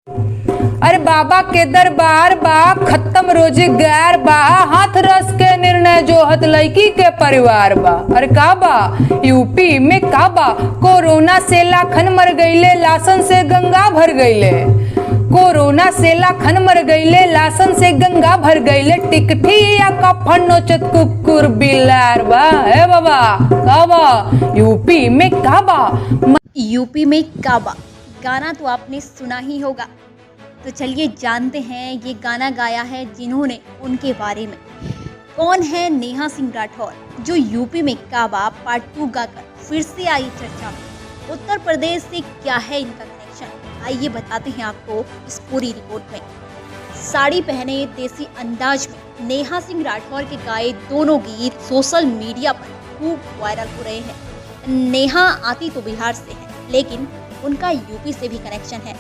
अरे बाबा के दरबार बा, खत्म रोजगार बा, हाथ रस के निर्णय जोहत लड़की के परिवार बा। अरे का बा यूपी में का बा, कोरोना से लाखन मर गईले, लाशन से गंगा भर गईले। कोरोना से लाखन मर गईले, लाशन से गंगा भर गईले। टिकठी या कफन नोचत कुकुर बिलार बा। हे बाबा का बा यूपी में का बा। यूपी में का बा गाना तो आपने सुना ही होगा, तो चलिए जानते हैं ये गाना गाया है जिन्होंने, उनके बारे में। कौन है नेहा सिंह राठौर, जो यूपी में का बा पार्ट 2 गाकर फिर से आई चर्चा में। उत्तर प्रदेश से क्या है इनका कनेक्शन, आइए बताते हैं आपको इस पूरी रिपोर्ट में। साड़ी पहने देसी अंदाज में नेहा सिंह राठौर के गाए दोनों गीत सोशल मीडिया पर खूब वायरल हो रहे हैं। नेहा आती तो बिहार से है, लेकिन उनका यूपी से भी कनेक्शन है।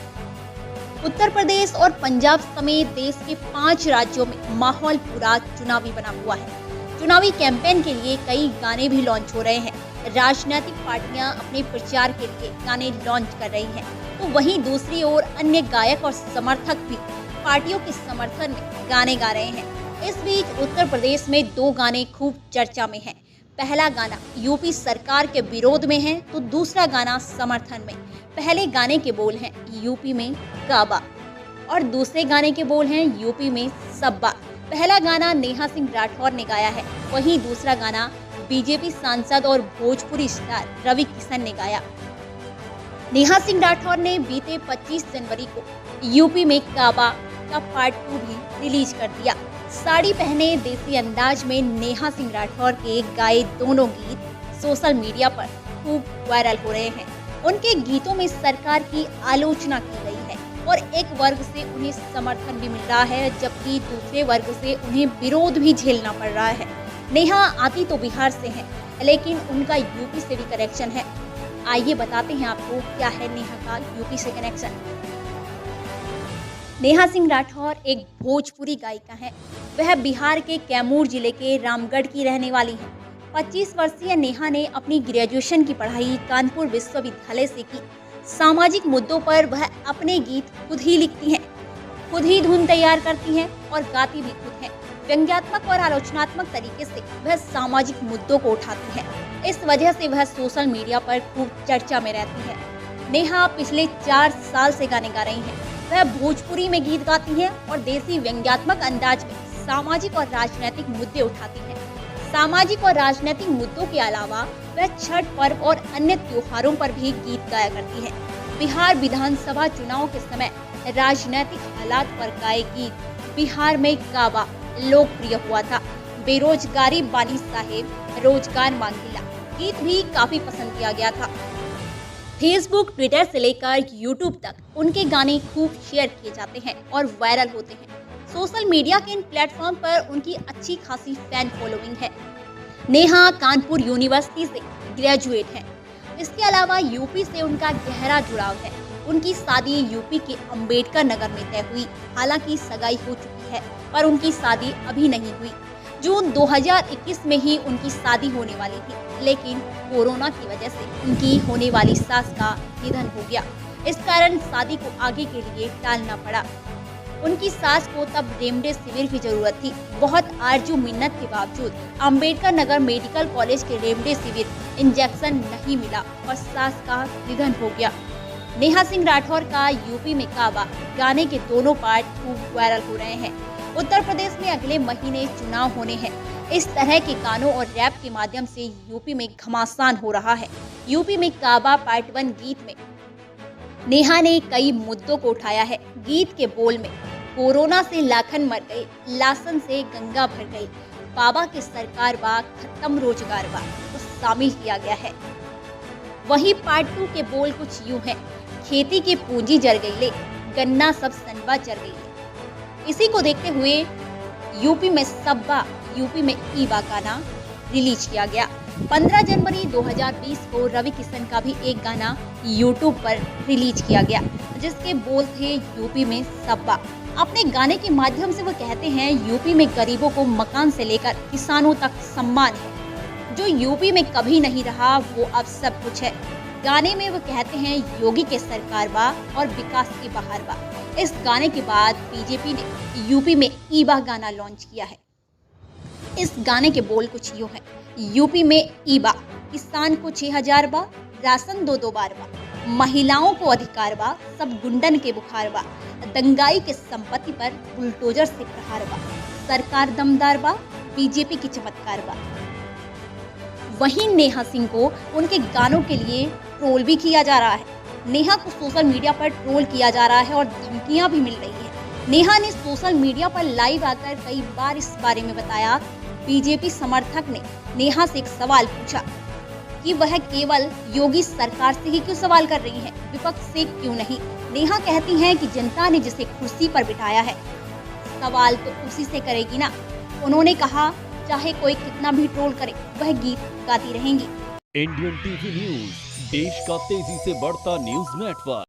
उत्तर प्रदेश और पंजाब समेत देश के 5 राज्यों में माहौल पूरा चुनावी बना हुआ है। चुनावी कैंपेन के लिए कई गाने भी लॉन्च हो रहे हैं। राजनीतिक पार्टियां अपने प्रचार के लिए गाने लॉन्च कर रही हैं, तो वहीं दूसरी ओर अन्य गायक और समर्थक भी पार्टियों के समर्थन में गाने गा रहे हैं। इस बीच उत्तर प्रदेश में 2 गाने खूब चर्चा में हैं। पहला गाना यूपी सरकार के विरोध में है, तो दूसरा गाना समर्थन में। पहले गाने के बोल हैं यूपी में काबा और दूसरे गाने के बोल हैं यूपी में सब्बा। पहला गाना नेहा सिंह राठौर ने गाया है, वहीं दूसरा गाना बीजेपी सांसद और भोजपुरी स्टार रवि किशन ने गाया। नेहा सिंह राठौर ने बीते 25 जनवरी को यूपी में काबा का पार्ट 2 भी रिलीज कर दिया। साड़ी पहने देसी अंदाज में नेहा सिंह राठौर के गाए दोनों गीत सोशल मीडिया पर खूब वायरल हो रहे हैं। उनके गीतों में सरकार की आलोचना की गई है और एक वर्ग से उन्हें समर्थन भी मिल रहा है, जबकि दूसरे वर्ग से उन्हें विरोध भी झेलना पड़ रहा है। नेहा आती तो बिहार से हैं, लेकिन उनका यूपी से भी कनेक्शन है। आइए बताते हैं आपको क्या है नेहा का यूपी से कनेक्शन। नेहा सिंह राठौर एक भोजपुरी गायिका हैं। वह बिहार के कैमूर जिले के रामगढ़ की रहने वाली हैं। 25 वर्षीय नेहा ने अपनी ग्रेजुएशन की पढ़ाई कानपुर विश्वविद्यालय से की। सामाजिक मुद्दों पर वह अपने गीत खुद ही लिखती हैं, खुद ही धुन तैयार करती हैं और गाती भी खुद हैं। व्यंग्यात्मक और आलोचनात्मक तरीके से वह सामाजिक मुद्दों को उठाती हैं। इस वजह से वह सोशल मीडिया पर खूब चर्चा में रहती है। नेहा पिछले 4 साल से गाने गा रही हैं। वह भोजपुरी में गीत गाती हैं और देसी व्यंग्यात्मक अंदाज में सामाजिक और राजनीतिक मुद्दे उठाती हैं। सामाजिक और राजनीतिक मुद्दों के अलावा वह छठ पर्व और अन्य त्योहारों पर भी गीत गाया करती है। बिहार विधानसभा चुनाव के समय राजनीतिक हालात पर गाए गीत बिहार में काबा लोकप्रिय हुआ था। बेरोजगारी बानी साहेब, रोजगार मांगीला गीत भी काफी पसंद किया गया था। फेसबुक, ट्विटर से लेकर यूट्यूब तक उनके गाने खूब शेयर किए जाते हैं और वायरल होते हैं। सोशल मीडिया के इन प्लेटफॉर्म पर उनकी अच्छी खासी फैन फॉलोइंग है। नेहा कानपुर यूनिवर्सिटी से ग्रेजुएट हैं। इसके अलावा यूपी से उनका गहरा जुड़ाव है। उनकी शादी यूपी के अंबेडकर नगर में तय हुई। हालांकि सगाई हो चुकी है, पर उनकी शादी अभी नहीं हुई। जून 2021 में ही उनकी शादी होने वाली थी, लेकिन कोरोना की वजह से उनकी होने वाली सास का निधन हो गया। इस कारण शादी को आगे के लिए टालना पड़ा। उनकी सास को तब रेमडेसिविर की जरूरत थी। बहुत आरजू मिन्नत के बावजूद अंबेडकर नगर मेडिकल कॉलेज के रेमडेसिविर इंजेक्शन नहीं मिला और सास का निधन हो गया। नेहा सिंह राठौर का यूपी में काबा गाने के दोनों पार्ट खूब वायरल हो रहे हैं। उत्तर प्रदेश में अगले महीने चुनाव होने हैं। इस तरह के गानों और रैप के माध्यम से यूपी में घमासान हो रहा है। यूपी में काबा पार्ट 1 गीत में नेहा ने कई मुद्दों को उठाया है। गीत के बोल में कोरोना से लाखन मर गए, लाशन से गंगा भर गई, बाबा के सरकार बा, खत्म रोजगार बा को शामिल किया गया है। वहीं पार्ट 2 के बोल कुछ यूं हैं, खेती की पूंजी जर गई ले, गन्ना सब सनबा चर गई ले। इसी को देखते हुए यूपी में सब्बा, यूपी में ईबा गाना रिलीज किया गया। 15 जनवरी 2020 को रवि किशन का भी एक गाना यूट्यूब पर रिलीज किया गया, जिसके बोल थे यूपी में सब्बा। अपने गाने के माध्यम से वो कहते हैं यूपी में गरीबों को मकान से लेकर किसानों तक सम्मान है। जो यूपी में कभी नहीं रहा वो अब सब कुछ है। गाने में वो कहते हैं योगी के सरकार बा और विकास की बहार बा। इस गाने के बाद बीजेपी ने यूपी में ईबा गाना लॉन्च किया है। इस गाने के बोल कुछ यूं है। यूपी में ईबा, किसान को 6000 बा, राशन 2-2 बार बा, महिलाओं को अधिकार बा, सब गुंडन के बुखार बा, दंगाई के संपत्ति पर बुलडोजर से प्रहार बा, सरकार दमदार बा, बीजेपी की चमत्कार बा। वहीं नेहा सिंह को उनके गानों के लिए ट्रोल भी किया जा रहा है। नेहा को सोशल मीडिया पर ट्रोल किया जा रहा है और धमकियां भी मिल रही है। नेहा ने सोशल मीडिया पर लाइव आकर कई बार इस बारे में बताया। बीजेपी समर्थक ने नेहा से एक सवाल पूछा कि वह केवल योगी सरकार से ही क्यों सवाल कर रही हैं, विपक्ष से क्यों नहीं। नेहा कहती हैं कि जनता ने जिसे कुर्सी पर बिठाया है, सवाल तो उसी से करेगी ना। उन्होंने कहा चाहे कोई कितना भी ट्रोल करे, वह गीत गाती रहेंगी। इंडियन टीवी न्यूज, देश का तेजी से बढ़ता न्यूज नेटवर्क।